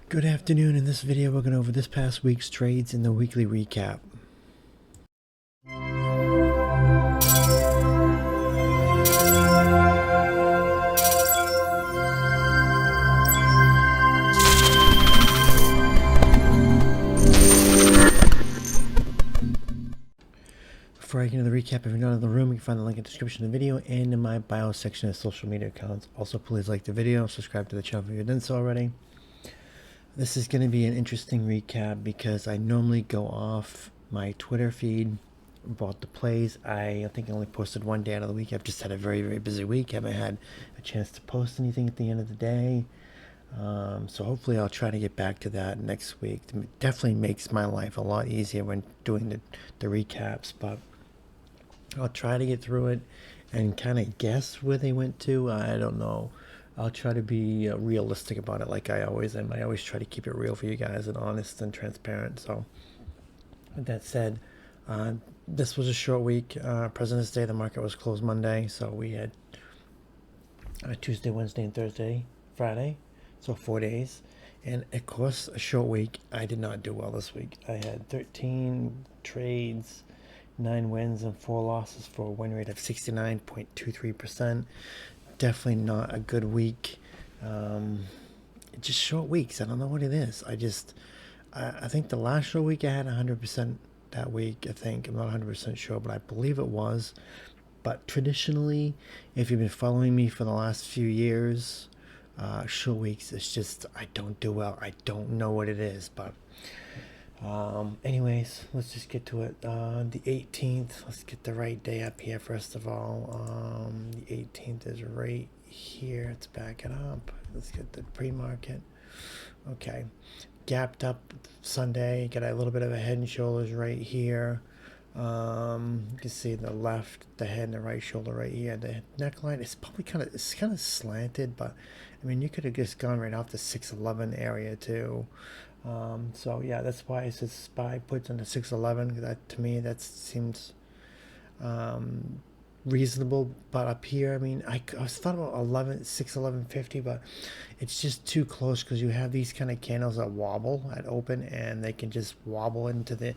Good afternoon. In this video, we're going over this past week's trades in the weekly recap. Before I get into the recap, if you're not in the room, you can find the link in the description of the video and in my bio section of social media accounts. Also, please like the video, subscribe to the channel if you haven't done so already. This is going to be an interesting recap because I normally go off my Twitter feed about the plays. I think I only posted one day out of the week. I've just had a very, very busy week. I haven't had a chance to post anything at the end of the day. So hopefully I'll try to get back to that next week. It definitely makes my life a lot easier when doing the recaps, but I'll try to get through it and kind of guess where they went to. I don't know. I'll try to be realistic about it like I always am. I always try to keep it real for you guys and honest and transparent. So with that said, this was a short week. President's Day, the market was closed Monday. So we had Tuesday, Wednesday, and Thursday, Friday. So 4 days. And of course, a short week. I did not do well this week. I had 13 trades, 9 wins and 4 losses for a win rate of 69.23%. Definitely not a good week. Just short weeks. I don't know what it is. I think the last short week I had 100% that week. I think I'm not 100% sure, but I believe it was. But traditionally, if you've been following me for the last few years, short weeks, it's just I don't do well. I don't know what it is, but anyways, let's just get to it. The 18th, let's get the right day up here first of all. The 18th is right here. Let's back it up. Let's get the pre-market. Okay, gapped up Sunday, got a little bit of a head and shoulders right here. You can see the left, the head, and the right shoulder right here. The neckline is probably kind of slanted, but I mean you could have just gone right off the 611 area too. So yeah, that's why it says SPY puts on the 611. That to me that seems reasonable. But up here, I mean, I was thought about 611.50, but it's just too close because you have these kind of candles that wobble at open, and they can just wobble into the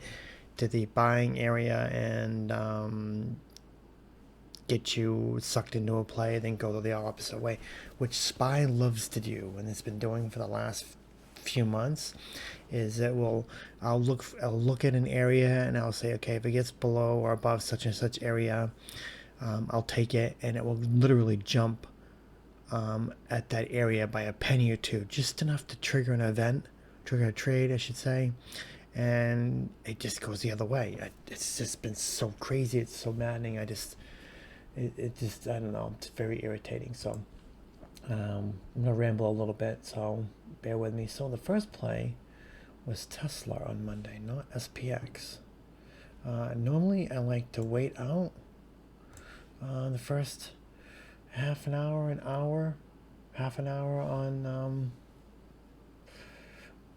buying area and get you sucked into a play, then go the opposite way, which SPY loves to do, and it's been doing for the last few months. Is I'll look at an area and I'll say, okay, if it gets below or above such and such area, I'll take it, and it will literally jump at that area by a penny or two, just enough to trigger a trade, I should say, and it just goes the other way. It's just been so crazy. It's so maddening. I don't know. It's very irritating. So I'm gonna ramble a little bit, so bear with me. So the first play was Tesla on Monday, not SPX. Normally I like to wait out the first half an hour on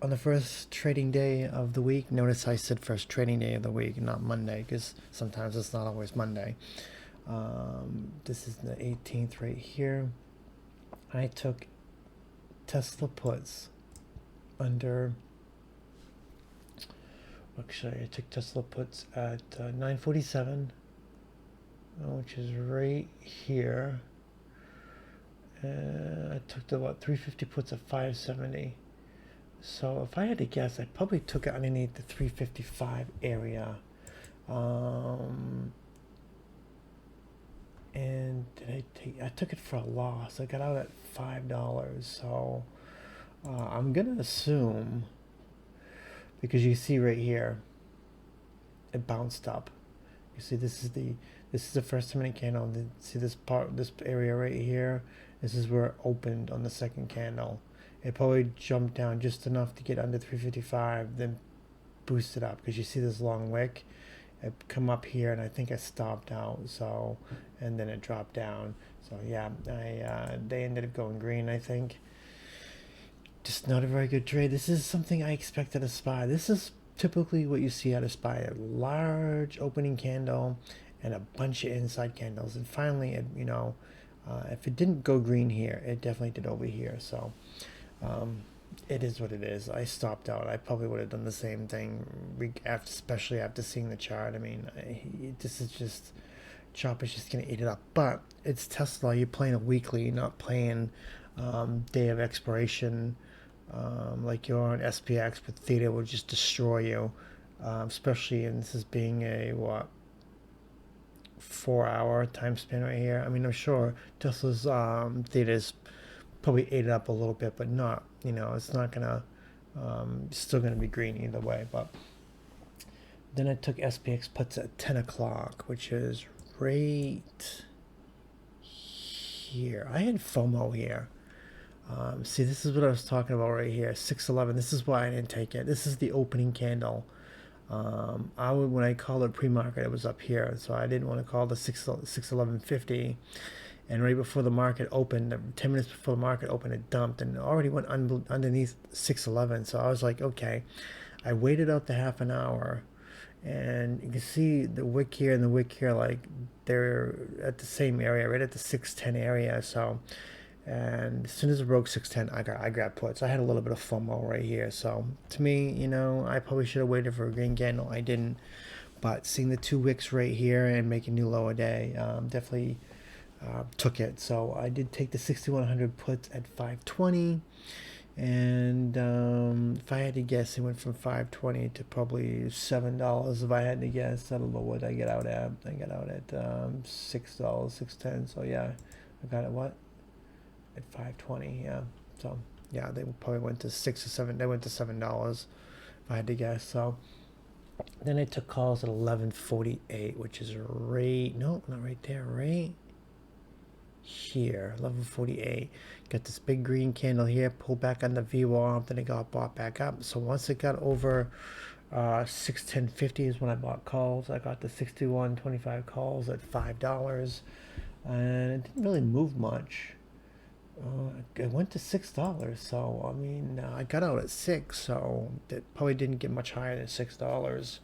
the first trading day of the week. Notice I said first trading day of the week, not Monday, because sometimes it's not always Monday. This is the 18th right here. I took Tesla puts under, actually I took Tesla puts at 947, which is right here. I took the 350 puts at 570. So if I had to guess, I probably took it underneath the 355 area. And I took it for a loss. I got out at $5. So I'm gonna assume, because you see right here it bounced up. You see this is the first 2-minute candle. See this area right here, this is where it opened on the second candle. It probably jumped down just enough to get under 355, then boosted up, because you see this long wick. It come up here, and I think I stopped out, so, and then it dropped down. So yeah, they ended up going green, I think. Just not a very good trade. This is something I expected of SPY. This is typically what you see out of SPY: a large opening candle and a bunch of inside candles, and finally it, if it didn't go green here, it definitely did over here. So it is what it is. I stopped out. I probably would have done the same thing, after, especially after seeing the chart. I mean, this is just, chop is just gonna eat it up. But it's Tesla. You're playing a weekly. You're not playing day of expiration. Like you're on SPX, but theta will just destroy you. Especially, and this is being a what, 4 hour time span right here. I mean, I'm sure Tesla's theta's probably ate it up a little bit, but not, it's not gonna, it's still gonna be green either way. But then I took SPX puts at 10 o'clock, which is right here. I had FOMO here. See, this is what I was talking about right here, 611. This is why I didn't take it. This is the opening candle. When I called it pre-market, it was up here, so I didn't want to call the 611.50. And right before the market opened, 10 minutes before the market opened, it dumped and it already went underneath 611. So I was like, okay. I waited out the half an hour, and you can see the wick here and the wick here, like they're at the same area, right at the 610 area. So, and as soon as it broke 610, I grabbed puts. I had a little bit of FOMO right here. So to me, I probably should have waited for a green candle. I didn't. But seeing the two wicks right here and making new lower day, definitely took it. So I did take the 6100 puts at 520, and if I had to guess, it went from 520 to probably $7. If I had to guess, I don't know what I get out at. I got out at $6, 610. So yeah, I got it what, at 520. Yeah. So yeah, they probably went to $6 or $7. They went to $7 if I had to guess. So then I took calls at 11:48, which is right, no, not right there, right here, 11:48. Got this big green candle here, pulled back on the VWAP, then it got bought back up. So once it got over 610.50 is when I bought calls. I got the 61.25 calls at $5, and it didn't really move much. It went to $6, so I mean, I got out at 6, so it probably didn't get much higher than $6.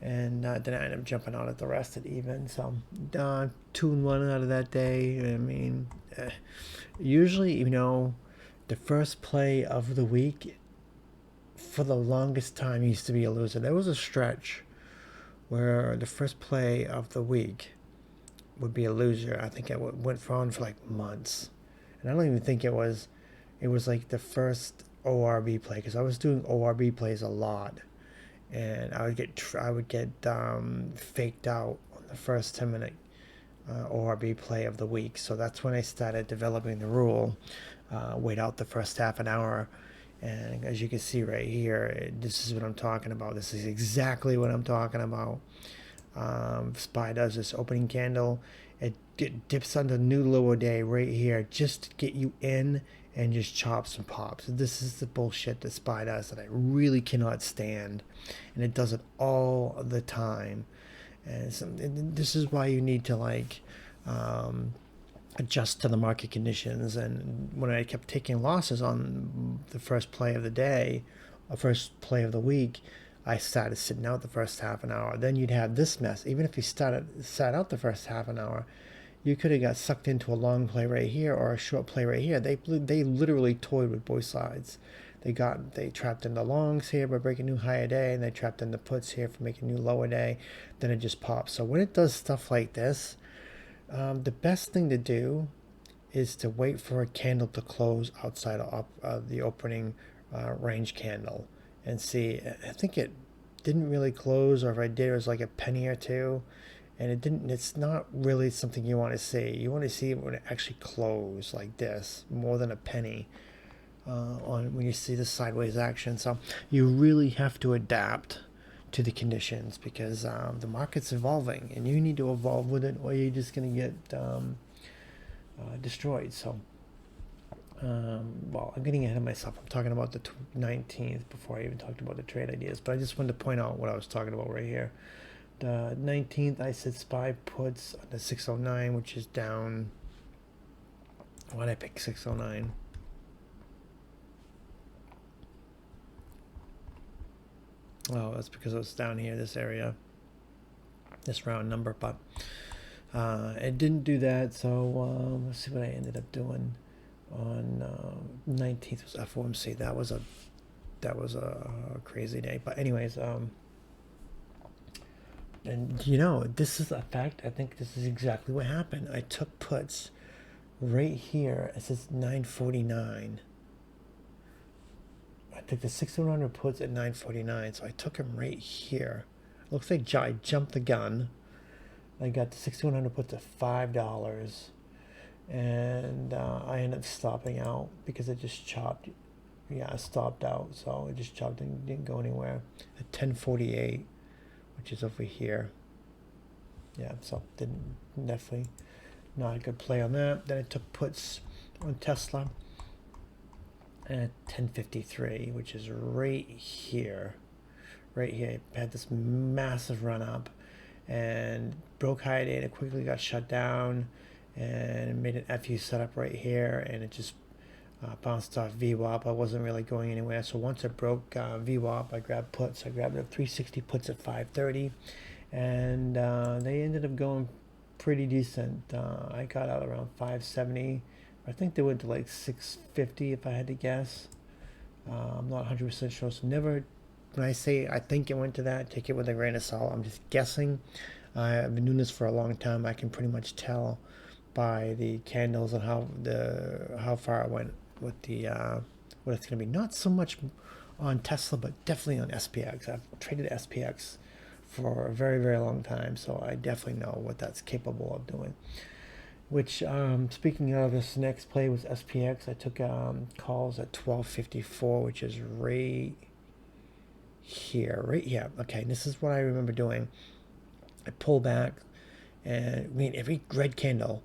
And then I ended up jumping out at the rest at even. So 2 and 1 out of that day. I mean, usually, the first play of the week for the longest time used to be a loser. There was a stretch where the first play of the week would be a loser. I think it went on for like months, and I don't even think it was like the first ORB play, because I was doing ORB plays a lot. And I would get faked out on the first 10-minute ORB play of the week. So that's when I started developing the rule, wait out the first half an hour. And as you can see right here, this is what I'm talking about. This is exactly what I'm talking about. SPY does this opening candle. It dips under new lower day right here just to get you in and just chops and pops. This is the bullshit that SPY does that I really cannot stand, and it does it all the time. And this is why you need to adjust to the market conditions. And when I kept taking losses on the first play of the day, or first play of the week, I started sitting out the first half an hour. Then you'd have this mess. Even if you sat out the first half an hour, you could have got sucked into a long play right here or a short play right here. They literally toyed with both sides. They trapped in the longs here by breaking new higher day, and they trapped in the puts here for making new lower day. Then it just pops. So when it does stuff like this, the best thing to do is to wait for a candle to close outside of the opening range candle and see. I think it didn't really close, or if I did, it was like a penny or two. And it's not really something you want to see. You want to see it when it actually close like this, more than a penny, when you see the sideways action. So you really have to adapt to the conditions, because the market's evolving, and you need to evolve with it, or you're just going to get destroyed. So, well, I'm getting ahead of myself. I'm talking about the 19th before I even talked about the trade ideas, but I just wanted to point out what I was talking about right here. The 19th, I said SPY puts on the 609, which is down. Why did I pick 609? Oh, that's because it was down here, this area, this round number. But it didn't do that, so let's see what I ended up doing. on 19th was FOMC. That was a crazy day. But anyways, and this is a fact. I think this is exactly what happened. I took puts right here. It says 949. I took the 6100 puts at 949, so I took them right here. Looks like I jumped the gun. I got the 6100 puts at $5, and I ended up stopping out because it just chopped. Yeah, I stopped out, so it just chopped and didn't go anywhere at 1048, which is over here. Yeah, so definitely not a good play on that. Then I took puts on Tesla at 1053, which is right here. Right here, I had this massive run up and broke high day, and it quickly got shut down and made an FU setup right here, and it just bounced off VWAP. I wasn't really going anywhere, so once it broke VWAP, I grabbed puts. I grabbed the 360 puts at 530, and they ended up going pretty decent. I got out around 570. I think they went to like 650 if I had to guess. I'm not 100% sure, so never, when I say I think it went to that, take it with a grain of salt. I'm just guessing. I've been doing this for a long time. I can pretty much tell by the candles and how far it went with the what it's going to be. Not so much on Tesla, but definitely on SPX. I've traded SPX for a very, very long time, so I definitely know what that's capable of doing. Which, speaking of, this next play was SPX. I took calls at 1254, which is right here. Okay, this is what I remember doing. I pull back, and I mean, every red candle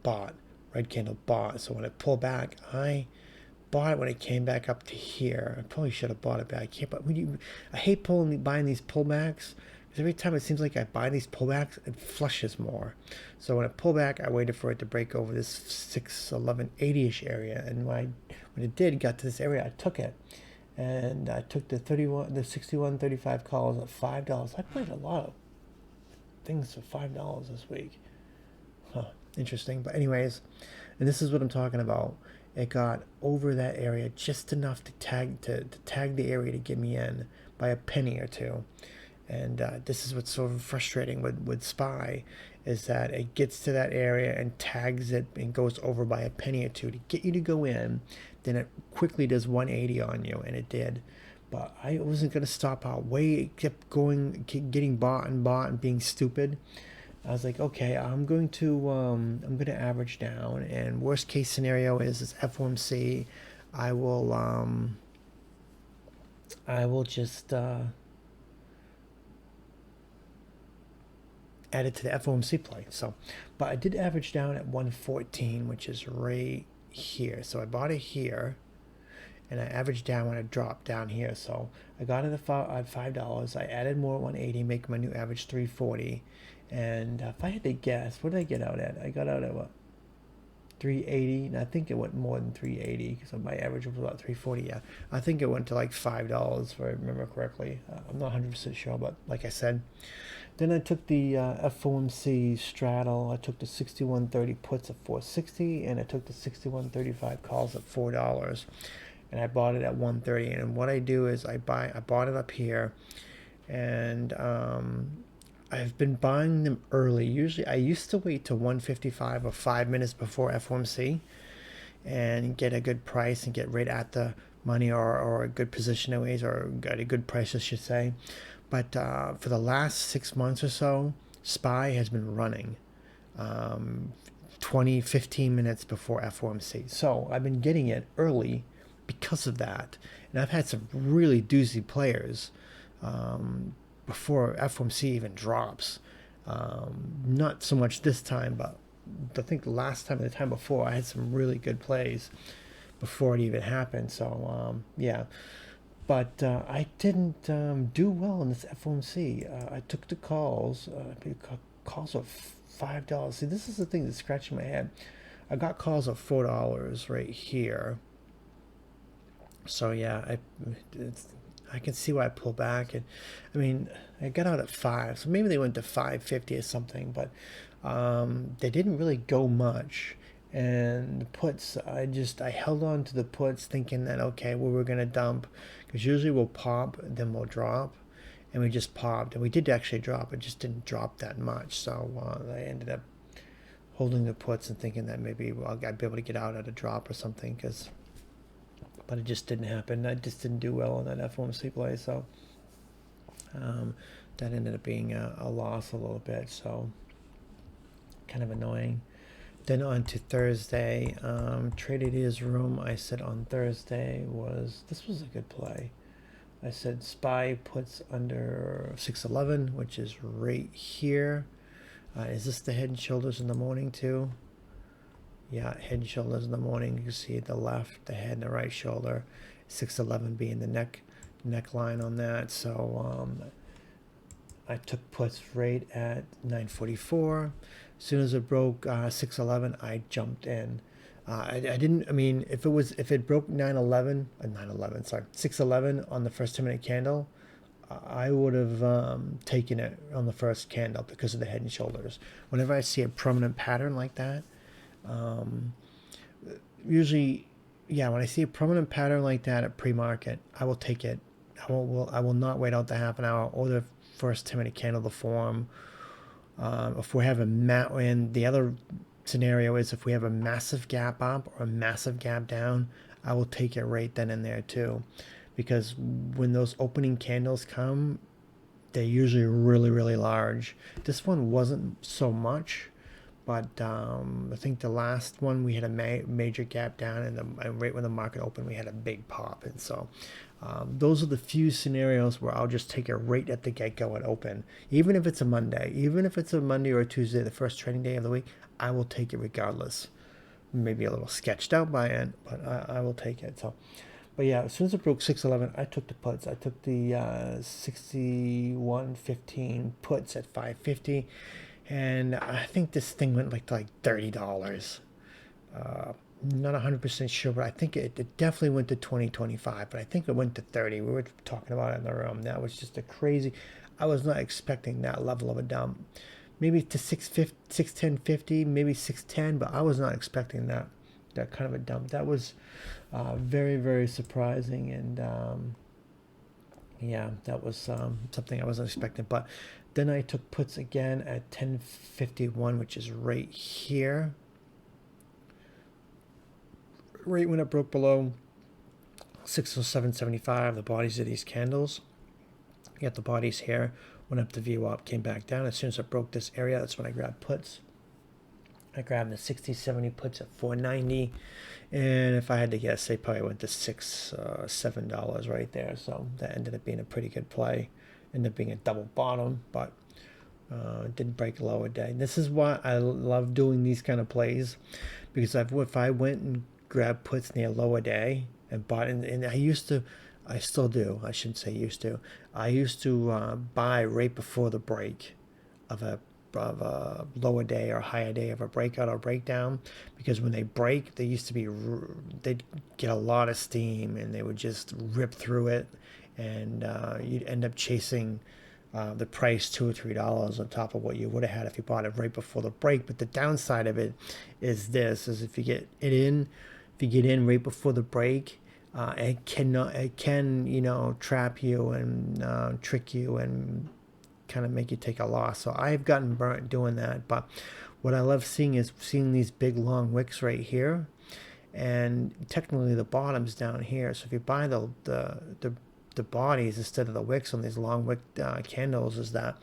bought, So when I pull back, I bought it when it came back up to here. I probably should have bought it back here, but I hate buying these pullbacks, because every time it seems like I buy these pullbacks, it flushes more. So when I pull back, I waited for it to break over this 61180-ish area, and when it did, got to this area, I took it. And I took the 6135 calls at $5. I played a lot of things for $5 this week. Huh, interesting. But anyways, and this is what I'm talking about. It got over that area just enough to tag the area to get me in by a penny or two. And this is what's so frustrating with SPY, is that it gets to that area and tags it and goes over by a penny or two to get you to go in. Then it quickly does 180 on you, and it did. But I wasn't going to stop out. It kept going, getting bought and being stupid. I was like, okay, I'm going to average down, and worst case scenario is FOMC. I will just add it to the FOMC play. So, but I did average down at 114, which is right here. So I bought it here, and I averaged down when it dropped down here. So I got it at $5. I added more at 180, make my new average 340. And if I had to guess, what did I get out at? I got out at what? 380, and I think it went more than 380 because my average was about 340. Yeah, I think it went to like $5 if I remember correctly. I'm not 100% sure, but like I said, then I took the FOMC straddle. I took the 6130 puts at 460, and I took the 6135 calls at $4, and I bought it at 130. And what I do is I bought it up here, and I've been buying them early. Usually I used to wait till 155 or 5 minutes before FOMC and get a good price and get right at the money, or a good position anyways, or got a good price I should say. But for the last 6 months or so, SPY has been running 15 minutes before FOMC. So I've been getting it early because of that. And I've had some really doozy players before FOMC even drops. Not so much this time, but I think the last time, the time before, I had some really good plays before it even happened. So yeah, but I didn't do well in this FOMC. I took the calls. Calls of $5. See, this is the thing that's scratching my head. I got calls of $4 right here. So yeah, I can see why I pulled back. And I mean, I got out at 5, so maybe they went to 550 or something, but they didn't really go much. And the puts, I held on to the puts thinking that, okay, well, we're going to dump, because usually we'll pop, then we'll drop. And we just popped, and we did actually drop. It just didn't drop that much. So I ended up holding the puts and thinking that maybe I'd be able to get out at a drop or something, but it just didn't happen. I just didn't do well on that FOMC play, so that ended up being a loss a little bit. So kind of annoying. Then on to Thursday, traded his room. I said on Thursday this was a good play. I said SPY puts under 611, which is right here. Is this the head and shoulders in the morning too? Yeah, head and shoulders in the morning. You can see the left, the head, and the right shoulder. 611 being the neckline on that. So I took puts right at 944. As soon as it broke 611, I jumped in. I didn't. I mean, if it broke 611 on the first 2-minute candle, I would have taken it on the first candle because of the head and shoulders. Whenever I see a permanent pattern like that, usually, yeah, when I see a permanent pattern like that at pre-market, I will take it. I will not wait out the half an hour or the first 10-minute candle to form. If we have and the other scenario is if we have a massive gap up or a massive gap down, I will take it right then and there too, because when those opening candles come, they're usually really, really large. This one wasn't so much, but I think the last one we had a major gap down, and right when the market opened, we had a big pop. And so those are the few scenarios where I'll just take it right at the get-go and open. Even if it's a Monday, or a Tuesday, the first trading day of the week, I will take it regardless. Maybe a little sketched out by it, but I will take it. So, but yeah, as soon as it broke 611, I took the puts. I took the 61.15 puts at 550, and I think this thing went like to like $30. Not 100% sure, but I think it definitely went to 2025, but I think it went to 30. We were talking about it in the room. That was just a crazy. I was not expecting that level of a dump. Maybe to 610.50, maybe 610, but I was not expecting that kind of a dump. That was very, very surprising, and yeah, that was something I wasn't expecting. But then I took puts again at 1051, which is right here, right when it broke below 607.75, the bodies of these candles. You got the bodies here, went up to VWAP, came back down. As soon as it broke this area, that's when I grabbed puts. I grabbed the 60-70 puts at 490, and if I had to guess, they probably went to $7 right there. So that ended up being a pretty good play. Ended up being a double bottom, but it didn't break lower day. This is why I love doing these kind of plays, because if I went and grabbed puts near lower day and bought, and I still do. I shouldn't say used to. I used to buy right before the break of a lower day or higher day of a breakout or breakdown, because when they break, they'd get a lot of steam and they would just rip through it, and you'd end up chasing the price $2 or $3 on top of what you would have had if you bought it right before the break. But the downside of it is if you get in right before the break, it can trap you and trick you and kind of make you take a loss. So I've gotten burnt doing that. But what I love seeing is these big long wicks right here, and technically the bottom's down here. So if you buy the bodies instead of the wicks on these long wick candles, is that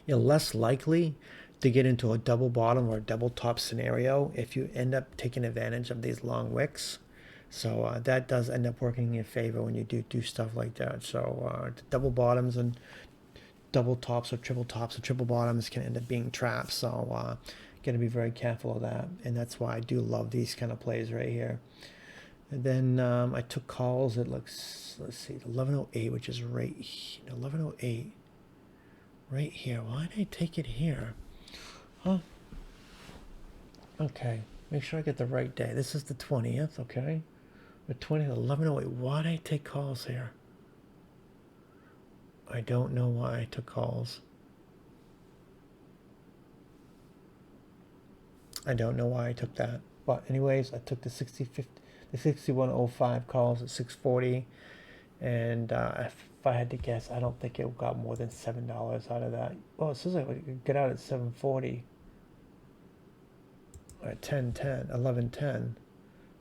you're less likely to get into a double bottom or a double top scenario if you end up taking advantage of these long wicks. So that does end up working in your favor when you do stuff like that. So the double bottoms and double tops or triple bottoms can end up being traps. So got to be very careful of that, and that's why I do love these kind of plays right here. And then I took calls at, let's see, 1108, which is right here, 1108, right here. Why did I take it here? Huh? Okay, make sure I get the right day. This is the 20th, okay? The 20th, 1108. Why did I take calls here? I don't know why I took calls. I don't know why I took that. But anyways, I took the 6105 calls at 640. And if I had to guess, I don't think it got more than $7 out of that. Well, it says I would get out at 740. At 10:10, 11:10.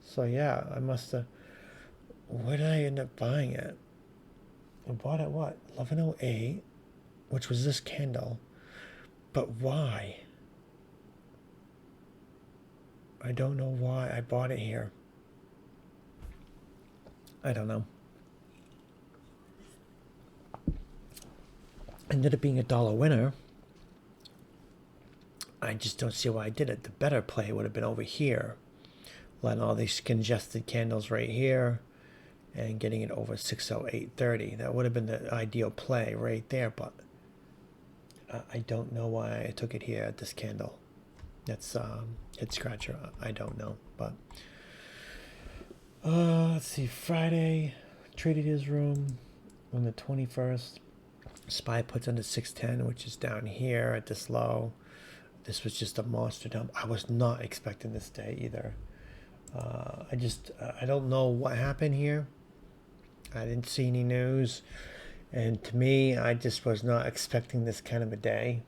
So yeah, I must have. Where did I end up buying it? I bought it what? 11:08, which was this candle. But why? I don't know why I bought it here. I don't know. Ended up being $1 winner. I just don't see why I did it. The better play would have been over here, letting all these congested candles right here and getting it over 608.30. That would have been the ideal play right there, but I don't know why I took it here at this candle. That's head scratcher. I don't know, but let's see. Friday, traded his room on the 21st. SPY puts under 610, which is down here at this low. This was just a monster dump. I was not expecting this day either. I don't know what happened here. I didn't see any news. And to me, I just was not expecting this kind of a day.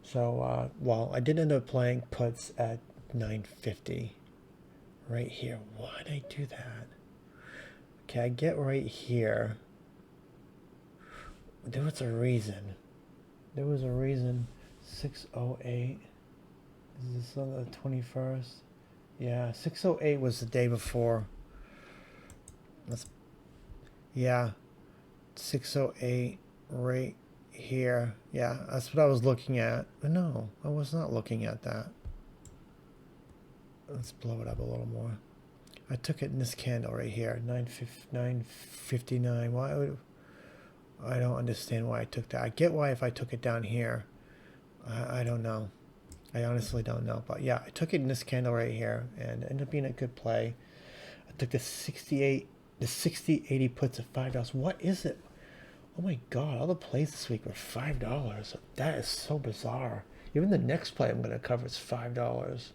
So, well, I did end up playing puts at 950 right here. Why did I do that? Okay, I get right here. There was a reason. 608. Is this on the 21st? Yeah, 608 was the day before. Yeah, 608 right here. Yeah, that's what I was looking at. But no, I was not looking at that. Let's blow it up a little more. I took it in this candle right here, 959. Why would I don't understand why I took that. I get why if I took it down here. I don't know. I honestly don't know. But yeah, I took it in this candle right here and it ended up being a good play. I took the 60/80 puts at $5. What is it? Oh my god, all the plays this week were $5. That is so bizarre. Even the next play I'm going to cover is $5.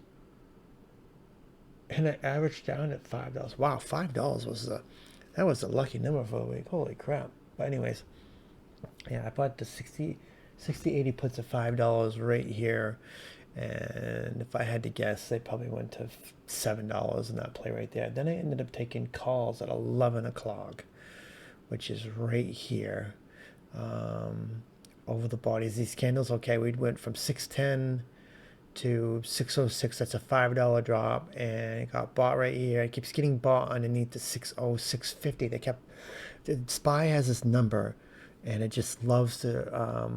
And I averaged down at $5. Wow, $5 was that was a lucky number for the week. Holy crap. But anyways, yeah, I bought the 60/80 puts at $5 right here. And if I had to guess, they probably went to $7 in that play right there. Then I ended up taking calls at 11 o'clock, which is right here, over the bodies. These candles, okay, we went from 610 to 606. That's a $5 drop, and it got bought right here. It keeps getting bought underneath the 606.50. The SPY has this number, and it just loves to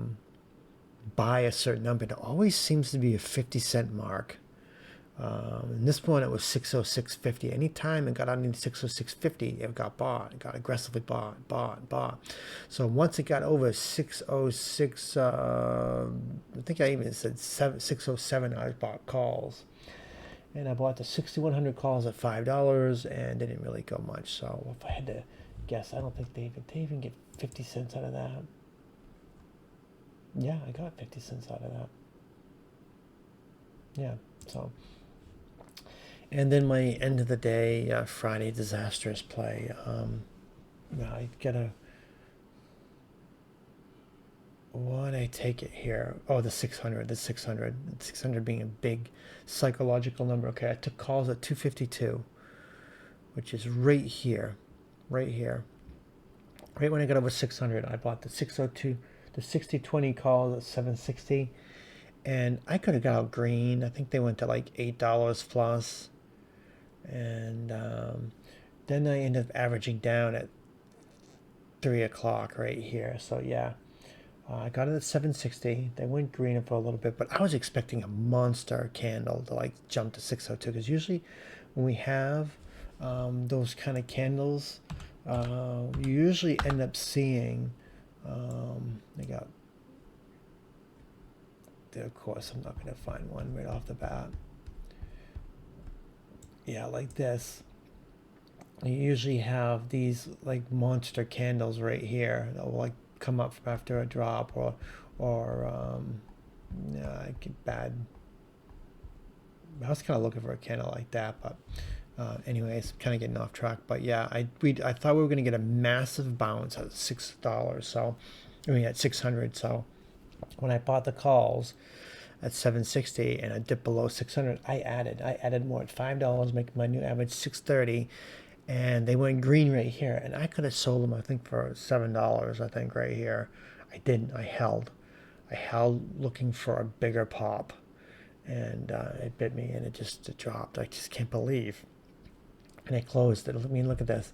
buy a certain number. It always seems to be a 50-cent mark. In this one, it was 606.50. Anytime it got underneath 606.50, it got bought. It got aggressively bought. So once it got over 606, I think I even said 607, I bought calls. And I bought the 6,100 calls at $5, and didn't really go much. So if I had to guess, I don't think they even get 50 cents out of that. Yeah, I got 50 cents out of that. Yeah, so. And then my end of the day, Friday disastrous play. I gotta. Why'd I take it here? Oh, the 600. 600 being a big psychological number. Okay, I took calls at 252, which is right here. Right when I got over 600, I bought the 602. The 60/20 calls at 760, and I could have got out green. I think they went to like $8 plus, and then I ended up averaging down at 3 o'clock right here. So yeah, I got it at 760. They went green for a little bit, but I was expecting a monster candle to like jump to 602, because usually when we have those kind of candles, you usually end up seeing. Of course, I'm not going to find one right off the bat. Yeah, like this. You usually have these like monster candles right here that will like come up from after a drop, or bad. I was kind of looking for a candle like that, but anyways, kind of getting off track. But yeah, I thought we were going to get a massive bounce at $6. So I mean at 600. So when I bought the calls at 760 and I dipped below 600, I added more at $5, making my new average 630, and they went green right here, and I could have sold them I think for $7, I think, right here. I didn't. I held looking for a bigger pop, and it bit me, and it dropped. I just can't believe. And I closed it. I mean, look at this.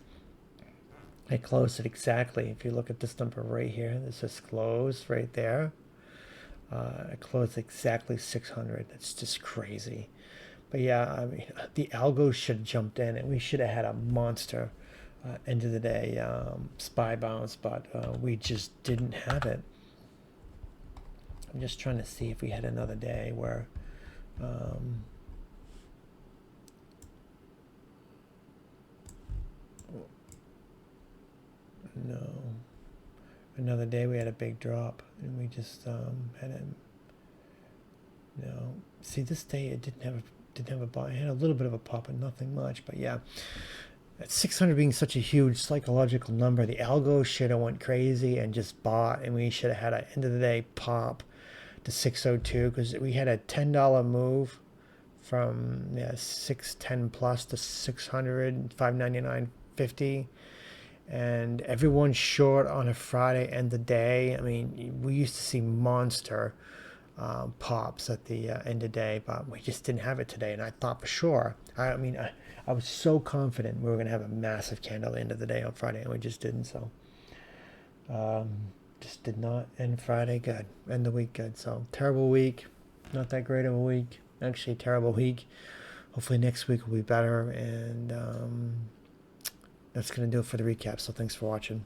I closed it exactly. If you look at this number right here, this is closed right there. I closed exactly 600. That's just crazy. But yeah, I mean, the algo should have jumped in, and we should have had a monster end of the day SPY bounce, but we just didn't have it. I'm just trying to see if we had another day where no, another day we had a big drop, and we just had a no. See, this day it didn't have a buy. It had a little bit of a pop, and nothing much. But yeah, at 600 being such a huge psychological number, the algo should have went crazy and just bought, and we should have had an end of the day pop to 602, because we had a $10 move from 610 plus to 600, 599.50, and everyone's short on a Friday end of the day. I mean, we used to see monster pops at the end of the day, but we just didn't have it today. And I thought for sure, I mean, I was so confident we were going to have a massive candle at the end of the day on Friday, and we just didn't. So just did not end Friday good, end the week good. So terrible week, not that great of a week, actually terrible week. Hopefully next week will be better, and that's going to do it for the recap. So thanks for watching.